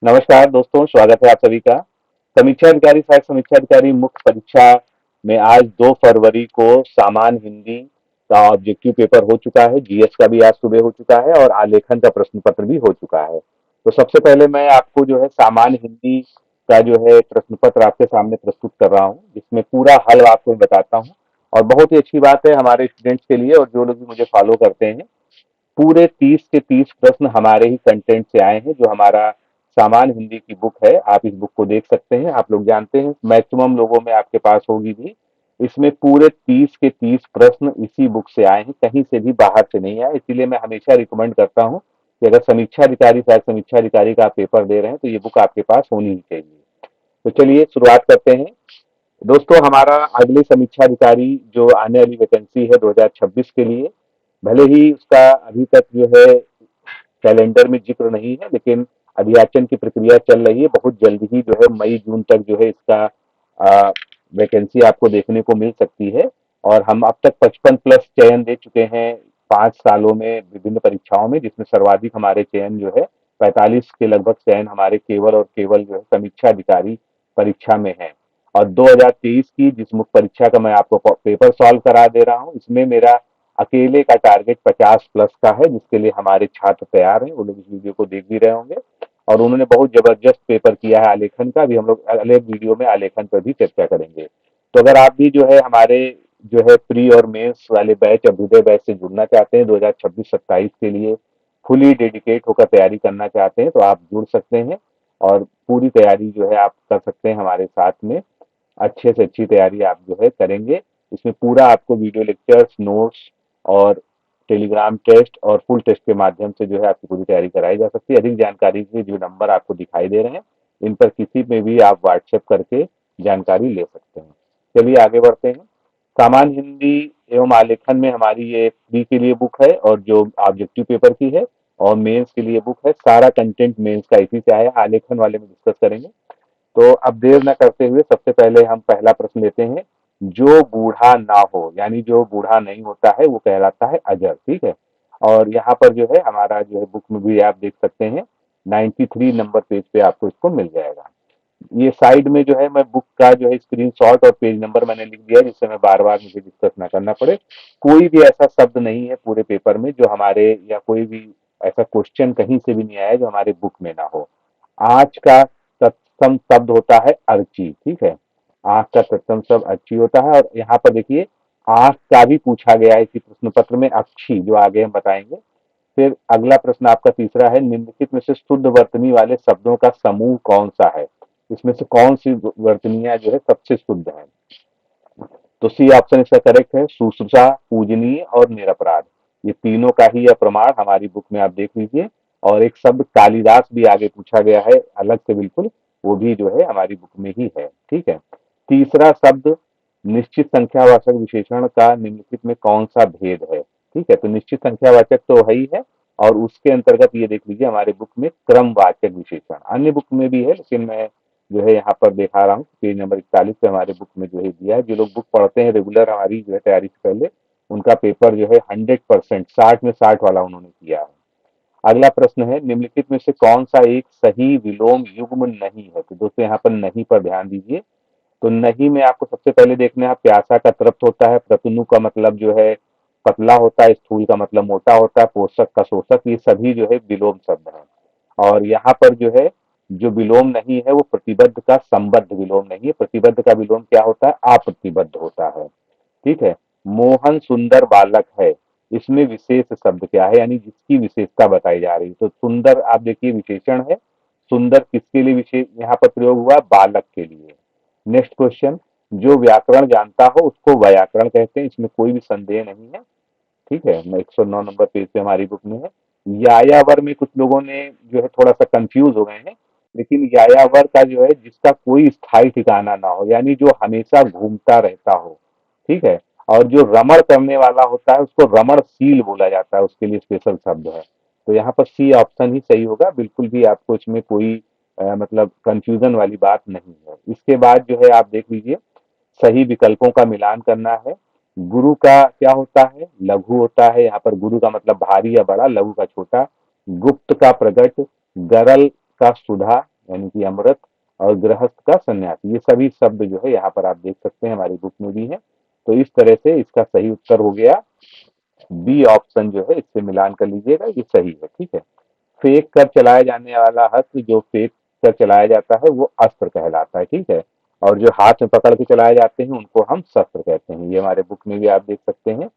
नमस्कार दोस्तों, स्वागत है आप सभी का। समीक्षा अधिकारी सहायक समीक्षा अधिकारी मुख्य परीक्षा में आज 2 फरवरी को सामान्य हिंदी का ऑब्जेक्टिव पेपर हो चुका है। जीएस का भी आज सुबह हो चुका है और आलेखन का प्रश्न पत्र भी हो चुका है। तो सबसे पहले मैं आपको जो है सामान्य हिंदी का जो है प्रश्न पत्र आपके सामने प्रस्तुत कर रहा हूँ, जिसमें पूरा हल आपको बताता हूँ। और बहुत ही अच्छी बात है हमारे स्टूडेंट्स के लिए और जो लोग भी मुझे फॉलो करते हैं, पूरे 30 के 30 प्रश्न हमारे ही कंटेंट से आए हैं। जो हमारा सामान्य हिंदी की बुक है, आप इस बुक को देख सकते हैं। आप लोग जानते हैं मैक्सिमम लोगों में आपके पास होगी भी। इसमें पूरे 30 के 30 प्रश्न इसी बुक से आए हैं, कहीं से भी बाहर से नहीं आए। इसीलिए मैं हमेशा रिकमेंड करता हूं कि अगर समीक्षा अधिकारी सहायक समीक्षा अधिकारी का आप पेपर दे रहे हैं तो ये बुक आपके पास होनी ही चाहिए। तो चलिए शुरुआत करते हैं। दोस्तों, हमारा अगले समीक्षा अधिकारी जो आने वाली वैकेंसी है 2026 के लिए, भले ही उसका अभी तक जो है कैलेंडर में जिक्र नहीं है, लेकिन अभियाचन की प्रक्रिया चल रही है। बहुत जल्द ही जो है मई जून तक जो है इसका वैकेंसी आपको देखने को मिल सकती है। और हम अब तक 55 प्लस चयन दे चुके हैं 5 सालों में विभिन्न परीक्षाओं में, जिसमें सर्वाधिक हमारे चयन जो है 45 के लगभग चयन हमारे केवल और केवल जो है समीक्षा अधिकारी परीक्षा में है। और 2023 की जिस मुख्य परीक्षा का मैं आपको पेपर सॉल्व करा दे रहा हूँ, इसमें मेरा अकेले का टारगेट 50 प्लस का है, जिसके लिए हमारे छात्र तैयार हैं। वो लोग इस वीडियो को देख भी रहे होंगे और उन्होंने बहुत जबरदस्त पेपर किया है आलेखन का भी। हम लोग अगले वीडियो में आलेखन पर भी चर्चा करेंगे। तो अगर आप भी जो है हमारे जो है प्री और मेंस वाले बैच, अभ्युदय बैच से जुड़ना चाहते हैं 2026-27 के लिए, फुली डेडिकेट होकर तैयारी करना चाहते हैं, तो आप जुड़ सकते हैं। और पूरी तैयारी जो है आप कर सकते हैं हमारे साथ में। अच्छे से अच्छी तैयारी आप जो है करेंगे। इसमें पूरा आपको वीडियो लेक्चर्स, नोट्स और टेलीग्राम टेस्ट और फुल टेस्ट के माध्यम से जो है आपकी पूरी तैयारी कराई जा सकती है। अधिक जानकारी के लिए जो नंबर आपको दिखाई दे रहे हैं, इन पर किसी में भी आप व्हाट्सएप करके जानकारी ले सकते हैं। चलिए आगे बढ़ते हैं। सामान्य हिंदी एवं आलेखन में हमारी ये प्री के लिए बुक है और जो ऑब्जेक्टिव पेपर की है, और मेंस के लिए बुक है। सारा कंटेंट मेंस का इसी से आया, आलेखन वाले में डिस्कस करेंगे। तो अब देर न करते हुए सबसे पहले हम पहला प्रश्न लेते हैं। जो बूढ़ा ना हो, यानी जो बूढ़ा नहीं होता है वो कहलाता है अजर। ठीक है। और यहाँ पर जो है हमारा जो है बुक में भी आप देख सकते हैं, 93 नंबर पेज पे आपको इसको मिल जाएगा। ये साइड में जो है मैं बुक का जो है स्क्रीनशॉट और पेज नंबर मैंने लिख दिया है, जिससे मैं बार बार मुझे डिस्कस ना करना पड़े। कोई भी ऐसा शब्द नहीं है पूरे पेपर में जो हमारे, या कोई भी ऐसा क्वेश्चन कहीं से भी नहीं आया जो हमारे बुक में ना हो। आज का तत्सम शब्द होता है अर्ची। ठीक है। आंख का तत्सम शब्द अर्ची होता है। और यहाँ पर देखिए, आंख का भी पूछा गया है इसी प्रश्न पत्र में, अक्षी, जो आगे हम बताएंगे। फिर अगला प्रश्न आपका तीसरा है, निम्नलिखित में से शुद्ध वर्तनी वाले शब्दों का समूह कौन सा है? इसमें से कौन सी वर्तनियां जो है सबसे शुद्ध है? तो सी ऑप्शन इसका करेक्ट है, शुश्रूषा, पूजनीय और निरपराध। ये तीनों का ही यह प्रमाण हमारी बुक में आप देख लीजिए। और एक शब्द कालिदास भी आगे पूछा गया है अलग से, बिल्कुल, वो भी जो है हमारी बुक में ही है। ठीक है। तीसरा शब्द, निश्चित संख्यावाचक विशेषण का निम्नलिखित में कौन सा भेद है? ठीक है। तो निश्चित संख्यावाचक तो है ही है, और उसके अंतर्गत ये देख लीजिए हमारे बुक में क्रमवाचक विशेषण, अन्य बुक में भी है लेकिन मैं जो है यहाँ पर दिखा रहा हूँ पेज नंबर 41 पे हमारे बुक में जो है दिया है। जो लोग बुक पढ़ते हैं रेगुलर हमारी जो है तैयारी से पहले, उनका पेपर जो है 100% 60 में 60 वाला उन्होंने किया है। अगला प्रश्न है, निम्नलिखित में से कौन सा एक सही विलोम युग्म नहीं है? तो दोस्तों यहाँ पर नहीं पर ध्यान दीजिए। तो नहीं में आपको सबसे पहले देखना है, प्यासा का तृप्त होता है, प्रतनु का मतलब जो है पतला होता है, स्थूल का मतलब मोटा होता है, पोषक का शोषक, ये सभी जो है विलोम शब्द है। और यहाँ पर जो है जो विलोम नहीं है वो प्रतिबद्ध का संबद्ध विलोम नहीं है। प्रतिबद्ध का विलोम क्या होता है? अप्रतिबद्ध होता है। ठीक है। मोहन सुंदर बालक है, इसमें विशेष शब्द क्या है, यानी जिसकी विशेषता बताई जा रही है। तो सुंदर आप देखिए विशेषण है, सुंदर किसके लिए विशेष यहाँ पर प्रयोग हुआ? बालक के लिए। नेक्स्ट क्वेश्चन, जो व्याकरण जानता हो उसको व्याकरण कहते हैं, इसमें कोई भी संदेह नहीं है। ठीक है। 109 नंबर पेज पे हमारी बुक में है। यायावर में कुछ लोगों ने जो है थोड़ा सा कंफ्यूज हो गए हैं, लेकिन यायावर का जो है जिसका कोई स्थायी ठिकाना ना हो, यानी जो हमेशा घूमता रहता हो। ठीक है। और जो रमण करने वाला होता है उसको रमणशील बोला जाता है, उसके लिए स्पेशल शब्द है। तो यहाँ पर सी ऑप्शन ही सही होगा, बिल्कुल भी आपको इसमें कोई मतलब कंफ्यूजन वाली बात नहीं है। इसके बाद जो है आप देख लीजिए, सही विकल्पों का मिलान करना है। गुरु का क्या होता है? लघु होता है। यहाँ पर गुरु का मतलब भारी या बड़ा, लघु का छोटा। गुप्त का प्रगट, गरल का सुधा, यानी कि अमृत, और गृहस्थ का सन्यासी। ये सभी शब्द जो है यहाँ पर आप देख सकते हैं, हमारी बुक में भी है। तो इस तरह से इसका सही उत्तर हो गया बी ऑप्शन जो है, इससे मिलान कर लीजिएगा, ये सही है। ठीक है। फेंक कर चलाया जाने वाला हस्त, जो फेंक कर चलाया जाता है वो अस्त्र कहलाता है। ठीक है। और जो हाथ में पकड़ के चलाए जाते हैं उनको हम शस्त्र कहते हैं। ये हमारे बुक में भी आप देख सकते हैं।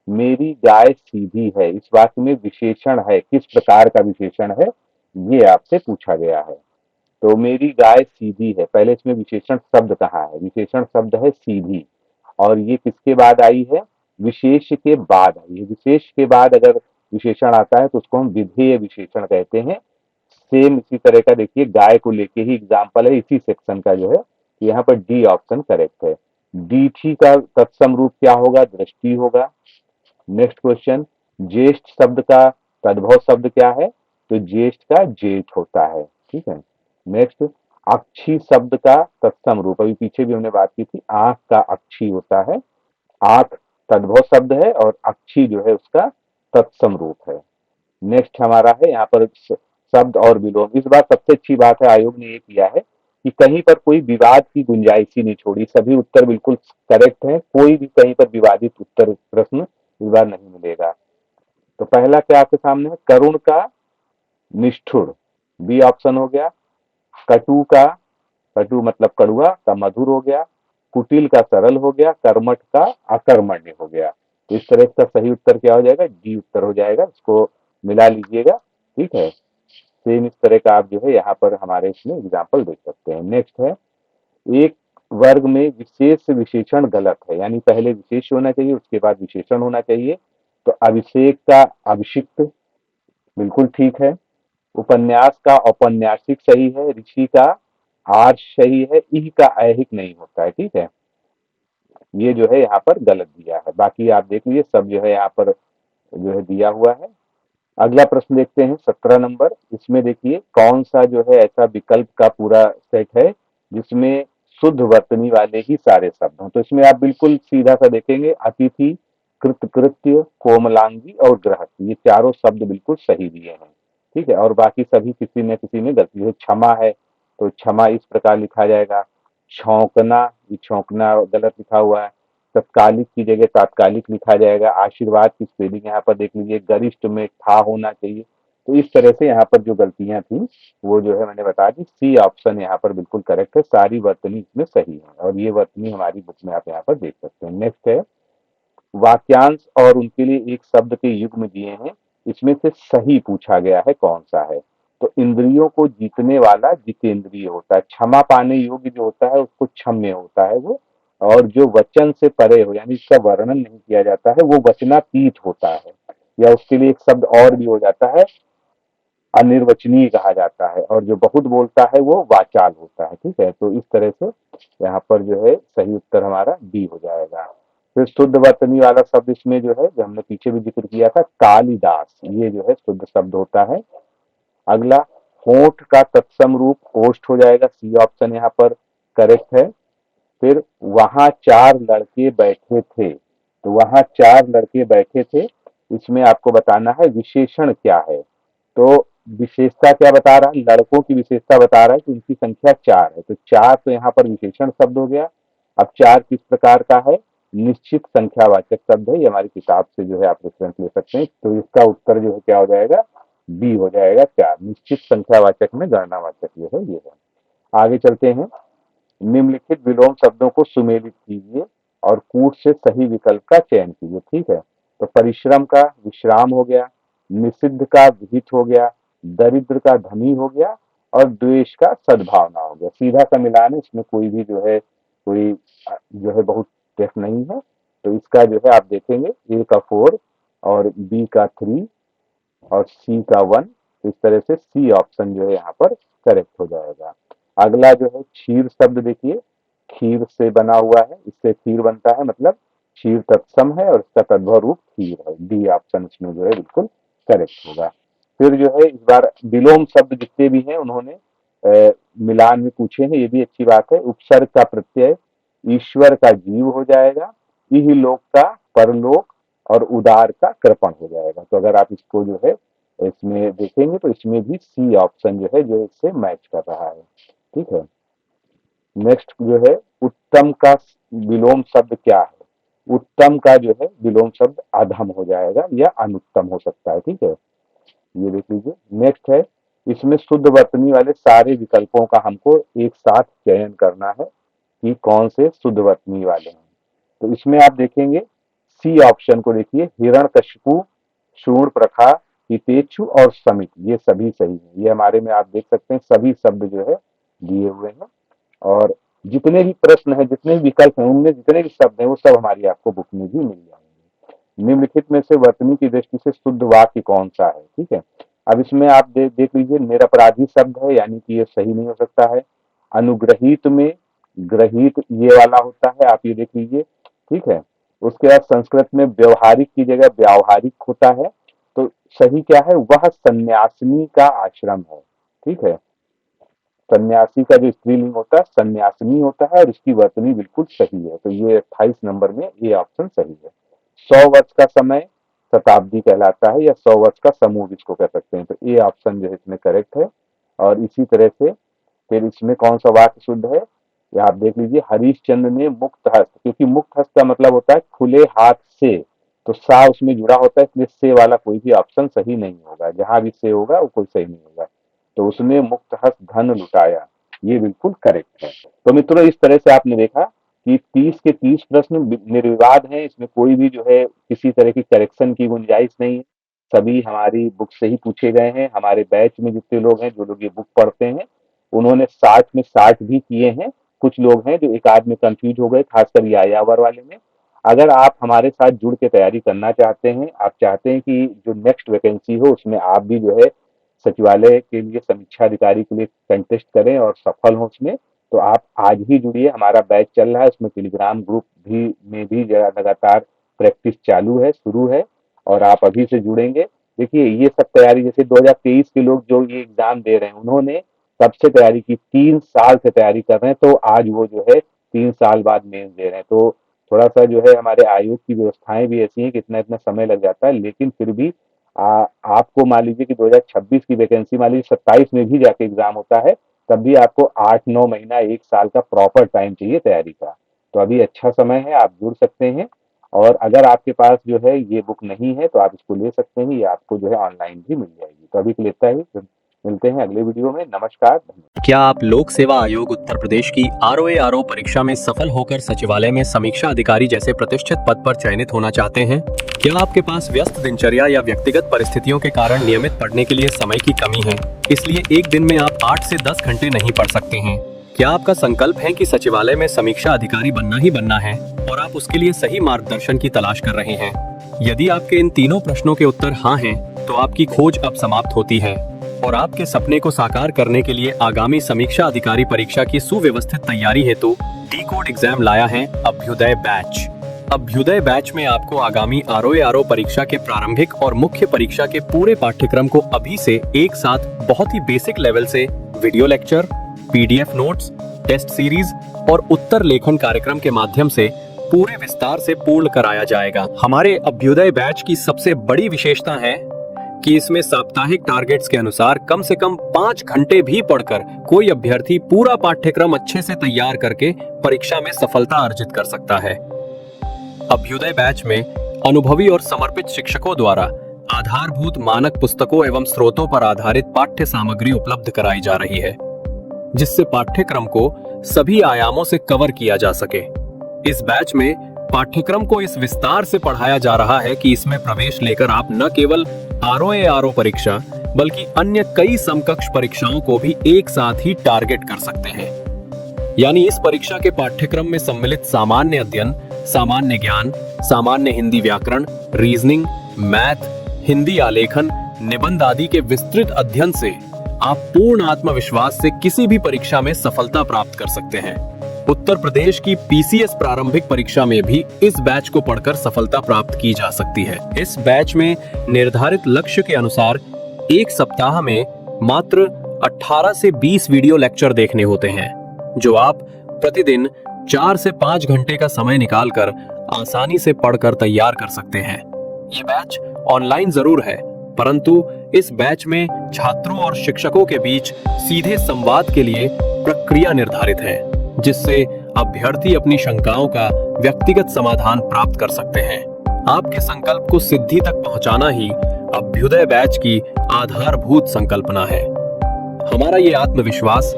मेरी गाय सीधी है, इस वाक्य में विशेषण है, किस प्रकार का विशेषण है, ये आपसे पूछा गया है। तो मेरी गाय सीधी है, पहले इसमें विशेषण शब्द कहाँ है, विशेषण शब्द है सीधी। और ये किसके बाद आई है, विशेष के बाद आई है। विशेष के बाद अगर विशेषण आता है तो उसको हम विधेय विशेषण कहते हैं। सेम इसी तरह का देखिए, गाय को लेके ही एग्जाम्पल है इसी सेक्शन का जो है। यहाँ पर डी ऑप्शन करेक्ट है। डीठी का तत्सम रूप क्या होगा, दृष्टि होगा। नेक्स्ट क्वेश्चन, ज्येष्ठ शब्द का तद्भव शब्द क्या है, तो ज्येष्ठ का जेठ होता है। ठीक है। नेक्स्ट, अक्षी शब्द का तत्सम रूप, अभी पीछे भी हमने बात की थी, आंख का अक्षी होता है। आंख तद्भव शब्द है और अक्षी जो है उसका तत्सम रूप है। नेक्स्ट हमारा है यहाँ पर शब्द और विलोम। इस बार सबसे अच्छी बात है आयोग ने ये किया है कि कहीं पर कोई विवाद की गुंजाइश ही नहीं छोड़ी, सभी उत्तर बिल्कुल करेक्ट है, कोई भी कहीं पर विवादित उत्तर प्रश्न इस बार नहीं मिलेगा। तो पहला क्या आपके सामने है, करुण का निष्ठुर, बी ऑप्शन हो गया। कटु का, कटु मतलब कड़ुआ, का मधुर हो गया। कुटिल का सरल हो गया। कर्मठ का अकर्मण्य हो गया। तो इस तरह इसका सही उत्तर क्या हो जाएगा, डी उत्तर हो जाएगा। इसको मिला लीजिएगा। ठीक है। सेम इस तरह का आप जो है यहाँ पर हमारे इसमें एग्जाम्पल देख सकते हैं। नेक्स्ट है, एक वर्ग में विशेष विशेषण गलत है, यानी पहले विशेष होना चाहिए उसके बाद विशेषण होना चाहिए। तो अभिषेक का अभिषिक्त बिल्कुल ठीक है। उपन्यास का औपन्यासिक सही है। ऋषि का आर्ष सही है। इह का ऐहिक नहीं होता है। ठीक है। ये जो है यहाँ पर गलत दिया है, बाकी आप देख लीजिए सब जो है यहाँ पर जो है दिया हुआ है। अगला प्रश्न देखते हैं 17 नंबर। इसमें देखिए कौन सा जो है ऐसा विकल्प का पूरा सेट है जिसमें शुद्ध वर्तनी वाले ही सारे शब्द हों। तो इसमें आप बिल्कुल सीधा सा देखेंगे, अतिथि, कृतकृत्य, कोमलांगी और गृहस्थ, ये चारों शब्द बिल्कुल सही दिए हैं। ठीक है। और बाकी सभी किसी में गलती है। क्षमा है तो क्षमा इस प्रकार लिखा जाएगा। छौंकना, ये छौंकना गलत लिखा हुआ है। तत्कालिक की जगह तात्कालिक लिखा जाएगा। आशीर्वाद की स्पेलिंग यहाँ पर देख लीजिए, गरिष्ठ में था होना चाहिए। तो इस तरह से यहाँ पर जो गलतियां थी वो जो है मैंने बता दी। सी ऑप्शन यहाँ पर बिल्कुल करेक्ट है, सारी वर्तनी इसमें सही है और ये वर्तनी हमारी बुक में आप यहाँ पर देख सकते हैं। नेक्स्ट है, वाक्यांश और उनके लिए एक शब्द के युग्म दिए हैं, इसमें से सही पूछा गया है कौन सा है। तो इंद्रियों को जीतने वाला जितेंद्रिय होता है। क्षमा पाने योग्य जो होता है उसको क्षम्य होता है वो। और जो वचन से परे हो यानी इसका वर्णन नहीं किया जाता है वो वचनातीत होता है। या उसके लिए एक शब्द और भी हो जाता है, अनिर्वचनीय कहा जाता है। और जो बहुत बोलता है वो वाचाल होता है। ठीक है। तो इस तरह से यहाँ पर जो है सही उत्तर हमारा डी हो जाएगा। फिर शुद्ध वर्तनी वाला शब्द इसमें जो है, जो हमने पीछे भी जिक्र किया था, कालिदास, ये जो है शुद्ध शब्द होता है। अगला, होठ का तत्सम रूप ओष्ठ हो जाएगा। सी ऑप्शन यहाँ पर करेक्ट है। फिर वहां चार लड़के बैठे थे, तो वहां चार लड़के बैठे थे, इसमें आपको बताना है विशेषण क्या है। तो विशेषता क्या बता रहा है, लड़कों की विशेषता बता रहा है कि उनकी संख्या चार है। तो चार तो यहाँ पर विशेषण शब्द हो गया। अब चार किस प्रकार का है, निश्चित संख्यावाचक शब्द है। ये हमारी किताब से जो है आप रेफरेंस ले सकते हैं। तो इसका उत्तर जो है क्या हो जाएगा, बी हो जाएगा, चार, निश्चित संख्यावाचक में गणनावाचक जो है ये है। आगे चलते हैं। निम्नलिखित विलोम शब्दों को सुमेलित कीजिए और कूट से सही विकल्प का चयन कीजिए। ठीक है। तो परिश्रम का विश्राम हो गया। निषिद्ध का विहित हो गया। दरिद्र का धनी हो गया। और द्वेष का सद्भावना हो गया। सीधा सा मिलान है, इसमें कोई भी जो है कोई जो है बहुत टेस्ट नहीं है। तो इसका जो है आप देखेंगे, ए का 4 और बी का 3 और सी का 1। इस तरह से सी ऑप्शन जो है यहाँ पर करेक्ट हो जाएगा। अगला जो है क्षीर शब्द देखिए, खीर से बना हुआ है, इससे खीर बनता है, मतलब क्षीर तत्सम है और इसका तद्भव रूप खीर है। डी ऑप्शन इसमें जो है बिल्कुल करेक्ट होगा। फिर जो है इस बार विलोम शब्द जितने भी हैं उन्होंने मिलान में पूछे हैं, ये भी अच्छी बात है। उपसर्ग का प्रत्यय ईश्वर का जीव हो जाएगा। इह लोक का परलोक और उदार का कृपण हो जाएगा। तो अगर आप इसको जो है इसमें देखेंगे तो इसमें भी सी ऑप्शन जो है जो इससे मैच कर रहा है। ठीक है। नेक्स्ट जो है, उत्तम का विलोम शब्द क्या है? उत्तम का जो है विलोम शब्द अधम हो जाएगा या अनुत्तम हो सकता है। ठीक है, ये देख लीजिए। नेक्स्ट है, इसमें शुद्ध वर्तनी वाले सारे विकल्पों का हमको एक साथ चयन करना है कि कौन से शुद्ध वर्तनी वाले हैं। तो इसमें आप देखेंगे सी ऑप्शन को देखिए, हिरण्यकशिपु, शूर्पणखा, हितेच्छु और समित, ये सभी सही है। ये हमारे में आप देख सकते हैं सभी शब्द जो है दिए हुए हैं। और जितने भी प्रश्न है, जितने भी विकल्प हैं, उनमें जितने भी शब्द हैं वो सब हमारी आपको बुक में भी मिल जाएंगे। निम्नलिखित में से वर्तनी की दृष्टि से शुद्ध वाक्य कौन सा है? ठीक है। अब इसमें आप देख लीजिए, निरपराधी शब्द है, यानी कि ये सही नहीं हो सकता है। अनुग्रहित में ग्रहित ये वाला होता है, आप ये देख लीजिए। ठीक है। उसके बाद संस्कृत में व्यवहारिक की जगह व्यावहारिक होता है, तो सही क्या है? वह सन्यासिनी का आश्रम है। ठीक है। सन्यासी का जो स्त्रीलिंग होता है सन्यासिनी होता है, और इसकी वर्तनी बिल्कुल सही है। तो ये 28 नंबर में ये ऑप्शन सही है। 100 वर्ष का समय शताब्दी कहलाता है, या 100 वर्ष का समूह जिसको कह सकते हैं। तो ये ऑप्शन जो है इसमें करेक्ट है। और इसी तरह से फिर इसमें कौन सा वाक्य शुद्ध है, ये आप देख लीजिए। हरिश्चंद्र ने मुक्त हस्त, क्योंकि मुक्त हस्त का मतलब होता है खुले हाथ से, तो सा उसमें जुड़ा होता है, इसलिए से वाला कोई भी ऑप्शन सही नहीं होगा। जहां भी से होगा वो कोई सही नहीं होगा। तो उसने मुक्त हस्त धन लुटाया, ये बिल्कुल करेक्ट है। तो मित्रों, इस तरह से आपने देखा कि 30 के 30 प्रश्न निर्विवाद हैं। इसमें कोई भी जो है किसी तरह की करेक्शन की गुंजाइश नहीं है। सभी हमारी बुक से ही पूछे गए हैं। हमारे बैच में जितने लोग हैं, जो लोग ये बुक पढ़ते हैं, उन्होंने 60 में 60 भी किए हैं। कुछ लोग हैं जो एक आध में कंफ्यूज हो गए, खासकर यायावर वाले में। अगर आप हमारे साथ जुड़ के तैयारी करना चाहते हैं, आप चाहते हैं कि जो नेक्स्ट वैकेंसी हो उसमें आप भी जो है सचिवालय के लिए समीक्षा अधिकारी के लिए कंटेस्ट करें और सफल हो उसमें, तो आप आज ही जुड़िए। हमारा बैच चल रहा है, उसमें टेलीग्राम ग्रुप भी में भी लगातार प्रैक्टिस चालू है, शुरू है, और आप अभी से जुड़ेंगे। देखिए, ये सब तैयारी जैसे 2023 के लोग जो ये एग्जाम दे रहे हैं, उन्होंने तब से तैयारी की, 3 साल से तैयारी कर रहे हैं, तो आज वो जो है 3 साल बाद मेंस दे रहे हैं। तो थोड़ा सा जो है हमारे आयोग की व्यवस्थाएं भी ऐसी हैं कि इतना इतना समय लग जाता है, लेकिन फिर भी आपको मान लीजिए कि 2026 की वैकेंसी मान लीजिए 27 में भी जाके एग्जाम होता है, तब भी आपको 8-9 महीना 1 साल का प्रॉपर टाइम चाहिए तैयारी का। तो अभी अच्छा समय है, आप जुड़ सकते हैं। और अगर आपके पास जो है ये बुक नहीं है तो आप इसको ले सकते हैं, ये आपको जो है ऑनलाइन भी मिल जाएगी। तो अभी के लिए इतना ही, मिलते हैं अगले वीडियो में। नमस्कार, धन्यवाद। क्या आप लोक सेवा आयोग उत्तर प्रदेश की ROA-RO परीक्षा में सफल होकर सचिवालय में समीक्षा अधिकारी जैसे प्रतिष्ठित पद पर चयनित होना चाहते हैं? क्या आपके पास व्यस्त दिनचर्या या व्यक्तिगत परिस्थितियों के कारण नियमित पढ़ने के लिए समय की कमी है, इसलिए एक दिन में आप 8 से 10 घंटे नहीं पढ़ सकते हैं? क्या आपका संकल्प है कि सचिवालय में समीक्षा अधिकारी बनना ही बनना है और आप उसके लिए सही मार्गदर्शन की तलाश कर रहे हैं? यदि आपके इन तीनों प्रश्नों के उत्तर हाँ हैं, तो आपकी खोज अब समाप्त होती है और आपके सपने को साकार करने के लिए आगामी समीक्षा अधिकारी परीक्षा की सुव्यवस्थित तैयारी हेतु डी-कोड एग्जाम लाया है अभ्युदय बैच। अभ्युदय बैच में आपको आगामी ROA-RO परीक्षा के प्रारंभिक और मुख्य परीक्षा के पूरे पाठ्यक्रम को अभी से एक साथ बहुत ही बेसिक लेवल से video lecture, PDF notes, test series और उत्तर लेखन कार्यक्रम के माध्यम से पूरे विस्तार से पूर्ण कराया जाएगा। हमारे अभ्युदय बैच की सबसे बड़ी विशेषता है कि इसमें साप्ताहिक टारगेट्स के अनुसार कम से कम 5 घंटे भी पढ़कर कोई अभ्यर्थी पूरा पाठ्यक्रम अच्छे से तैयार करके परीक्षा में सफलता अर्जित कर सकता है। अभ्युदय बैच में अनुभवी और समर्पित शिक्षकों द्वारा आधारभूत मानक पुस्तकों एवं स्रोतों पर आधारित पाठ्य सामग्री उपलब्ध कराई जा रही है, जिससे पाठ्यक्रम को सभी आयामों से कवर किया जा सके। इस बैच में पाठ्यक्रम को इस विस्तार से पढ़ाया जा रहा है कि इसमें प्रवेश लेकर आप न केवल ROA-RO परीक्षा बल्कि अन्य कई समकक्ष परीक्षाओं को भी एक साथ ही टारगेट कर सकते हैं। यानी इस परीक्षा के पाठ्यक्रम में सम्मिलित सामान्य अध्ययन, सामान्य ज्ञान, सामान्य हिंदी व्याकरण, रीजनिंग, मैथ, हिंदी आलेखन, निबंध आदि के विस्तृत अध्ययन से आप पूर्ण आत्मविश्वास से किसी भी परीक्षा में सफलता प्राप्त कर सकते हैं। उत्तर प्रदेश की PCS प्रारंभिक परीक्षा में भी इस बैच को पढ़कर सफलता प्राप्त की जा सकती है। इस बैच में निर्धारित लक्ष्य के अनुसार एक सप्ताह में मात्र 18 से 20 वीडियो लेक्चर देखने होते हैं, जो आप प्रतिदिन 4 से 5 घंटे का समय निकालकर आसानी से पढ़कर तैयार कर सकते हैं। ये बैच ऑनलाइन जरूर है, परंतु इस बैच में छात्रों और शिक्षकों के बीच सीधे संवाद के लिए प्रक्रिया निर्धारित है, जिससे अभ्यर्थी अपनी शंकाओं का व्यक्तिगत समाधान प्राप्त कर सकते हैं। आपके संकल्प को सिद्धि तक पहुंचाना ही अभ्युदय बैच की आधारभूत संकल्पना है। हमारा ये आत्मविश्वास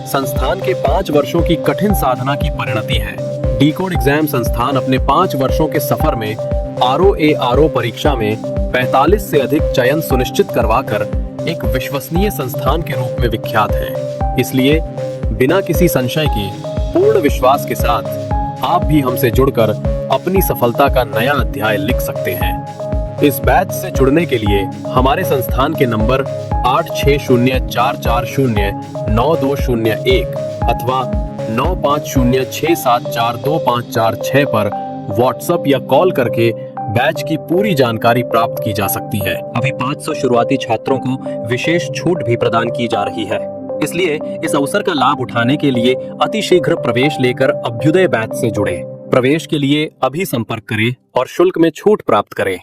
संस्थान के 5 वर्षों की कठिन साधना की परिणति है। डीकोड एग्जाम संस्थान अपने 5 वर्षों के सफर में ROARO परीक्षा में 45 से अधिक चयन सुनिश्चित करवाकर एक विश्वसनीय संस्थान के रूप में विख्यात है। इसलिए बिना किसी संशय के पूर्ण विश्वास के साथ आप भी हमसे जुड़कर अपनी सफलता का नया अध्याय लिख सकते हैं। इस बैच से जुड़ने के लिए हमारे संस्थान के नंबर 8604409201 अथवा 9506742546 पर व्हाट्सएप या कॉल करके बैच की पूरी जानकारी प्राप्त की जा सकती है। अभी 500 शुरुआती छात्रों को विशेष छूट भी प्रदान की जा रही है, इसलिए इस अवसर का लाभ उठाने के लिए अतिशीघ्र प्रवेश लेकर अभ्युदय बैच से जुड़े। प्रवेश के लिए अभी संपर्क करें और शुल्क में छूट प्राप्त करें।